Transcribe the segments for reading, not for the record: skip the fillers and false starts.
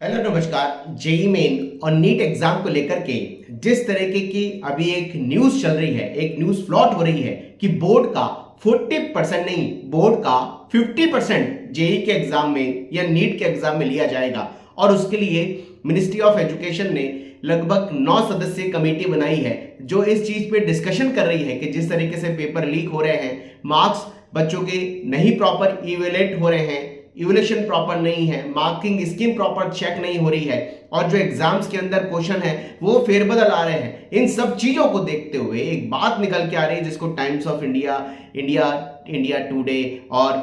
Hello नमस्कार। JEE main और NEET exam को लेकर के जिस तरीके की अभी एक न्यूज चल रही है, एक न्यूज फ्लॉट हो रही है कि बोर्ड का 40% नहीं, बोर्ड का 50% जेई के एग्जाम में या नीट के एग्जाम में लिया जाएगा। और उसके लिए मिनिस्ट्री ऑफ एजुकेशन ने लगभग 9 सदस्यीय कमेटी बनाई है जो इस चीज पे डिस्कशन कर रही है कि जिस तरीके से पेपर लीक हो रहे हैं, मार्क्स बच्चों के नहीं प्रॉपर इवेलेट हो रहे हैं, इवोल्यूशन प्रॉपर नहीं है, मार्किंग स्कीम प्रॉपर चेक नहीं हो रही है और जो एग्जाम्स के अंदर क्वेश्चन है वो फेरबदल आ रहे हैं। इन सब चीजों को देखते हुए एक बात निकल के आ रही है जिसको times of India, India today और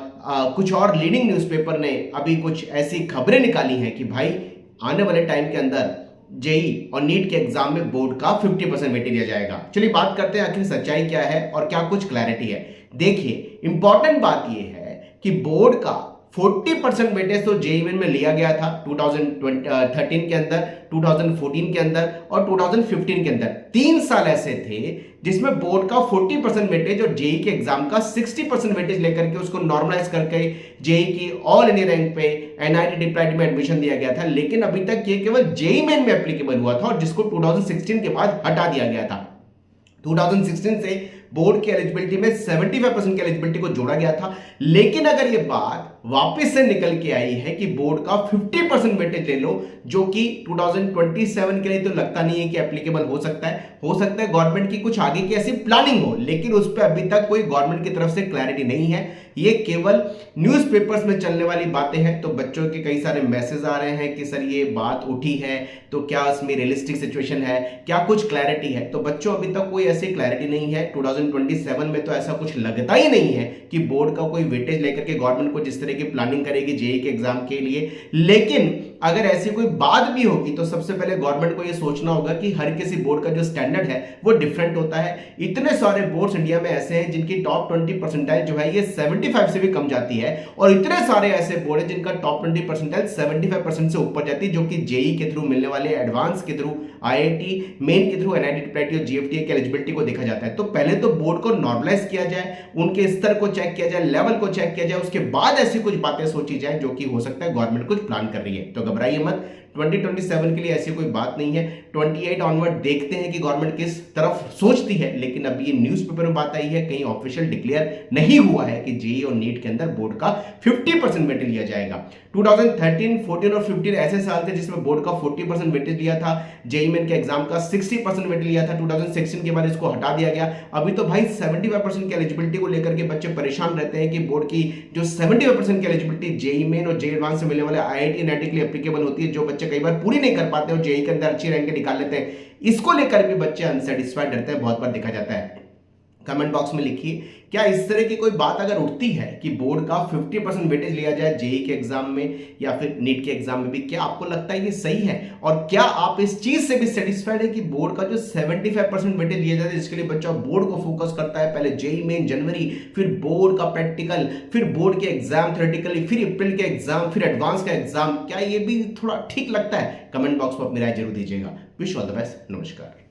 कुछ और लीडिंग न्यूज़पेपर ने अभी कुछ ऐसी खबरें निकाली हैं कि भाई आने वाले टाइम के अंदर जेई और नीट के एग्जाम में बोर्ड का 50% वेटेज दिया जाएगा। चलिए बात करते हैं आखिर सच्चाई क्या है और क्या कुछ क्लैरिटी है। देखिए, इंपॉर्टेंट बात यह है कि बोर्ड का 40% वेटेज तो जेई मेन में लिया गया था 2013 के अंदर, 2014 के अंदर और 2015 के अंदर। 3 साल ऐसे थे जिसमें बोर्ड का 40% वेटेज और जेई के एग्जाम का 60% वेटेज लेकर के उसको नॉर्मलाइज करके जेई की ऑल इंडिया रैंक पे एनआईटी डिप्लाइड में एडमिशन दिया गया था। लेकिन अभी तक ये केवल जेई मेन में एप्लीकेबल हुआ था और जिसको 2016 के बाद हटा दिया गया था। 2016 से बोर्ड की एलिजिबिलिटी में 75% की एलिजिबिलिटी को जोड़ा गया था। लेकिन अगर ये बात वापस से निकल के आई है कि बोर्ड का 50% वेटेज ले लो, जो कि 2027 के लिए तो लगता नहीं है कि एप्लीकेबल हो सकता है गवर्नमेंट की कुछ आगे की ऐसी प्लानिंग हो, लेकिन उस पर अभी तक कोई गवर्नमेंट की तरफ से क्लैरिटी नहीं है। ये केवल न्यूज़पेपर्स में चलने वाली बातें हैं। तो बच्चों के कई सारे मैसेज आ रहे हैं कि सर ये बात उठी है तो क्या इसमें रियलिस्टिक सिचुएशन है, क्या कुछ क्लैरिटी है। तो बच्चों अभी तक कोई ऐसी क्लैरिटी नहीं है। 2027 में तो ऐसा कुछ लगता ही नहीं है कि बोर्ड का कोई वेटेज लेकर के गवर्नमेंट को जिस तरह की प्लानिंग करेगी जेई के एग्जाम के लिए। लेकिन अगर ऐसी कोई बात भी होगी तो सबसे पहले गवर्नमेंट को यह सोचना होगा कि हर किसी बोर्ड का जो स्टैंडर्ड है वो डिफरेंट होता है। इतने सारे बोर्ड्स इंडिया में ऐसे हैं जिनकी टॉप 20 परसेंटाइल जो है ये 75 से भी कम जाती है और इतने सारे ऐसे बोर्ड हैं जिनका टॉप 20 परसेंटाइल 75% से ऊपर जाती है, जो कि जेई के थ्रू मिलने वाले एडवांस के थ्रू, आईआईटी मेन के थ्रू, एनआईटी डिप्लाइड और जीएफटीए की एलिजिबिलिटी को देखा जाता है। तो पहले तो बोर्ड को नॉर्मलाइज किया जाए, उनके स्तर को चेक किया जाए, लेवल को चेक किया जाए, उसके बाद ऐसी कुछ बातें सोची जाए जो कि हो सकता है गवर्नमेंट कुछ प्लान कर रही है। तो घबराइए मत, 2027 के लिए ऐसी कोई बात नहीं है। 28 ऑनवर्ड देखते हैं कि गवर्नमेंट किस तरफ सोचती है। लेकिन अभी ये न्यूज़पेपर में बात आई है, कहीं ऑफिशियल डिक्लेयर नहीं हुआ है कि जेई और नीट के अंदर बोर्ड का 50% वेटेज लिया जाएगा। 2013, 14 और 15 ऐसे साल थे जिसमें बोर्ड का 40% वेटेज लिया था, जेई मेन के एग्जाम का 60% वेटेज लिया था। 2016 के बाद इसको हटा दिया गया। अभी तो भाई 75% की एलिजिबिलिटी को लेकर के बच्चे परेशान रहते हैं कि बोर्ड की जो 75% की एलिजिबिलिटी जेई मेन और जेई एडवांस से मिलने वाले आईआईटी एनआईटी के लिए एप्लीकेबल होती है, जो बच्चे कई बार पूरी नहीं कर पाते और जेई के अंदर अच्छी रैंक निकाल लेते हैं, इसको लेकर भी बच्चे अनसेटिस्फाइड रहते हैं। बहुत बार देखा जाता है। कमेंट बॉक्स में लिखिए, क्या इस तरह की कोई बात अगर उठती है कि बोर्ड का 50% वेटेज लिया जाए जेई के एग्जाम में या फिर नीट के एग्जाम में भी, क्या आपको लगता है ये सही है? और क्या आप इस चीज से भी सेटिस्फाइड है कि बोर्ड का जो 75% वेटेज लिया जाए जिसके लिए बच्चा बोर्ड को फोकस करता है, पहले जेई मेन जनवरी, फिर बोर्ड का प्रैक्टिकल, फिर बोर्ड के एग्जाम थ्योरेटिकली, फिर अप्रैल के एग्जाम, फिर एडवांस का एग्जाम, क्या ये भी थोड़ा ठीक लगता है? कमेंट बॉक्स में अपनी राय जरूर दीजिएगा। Wish all the best. नमस्कार।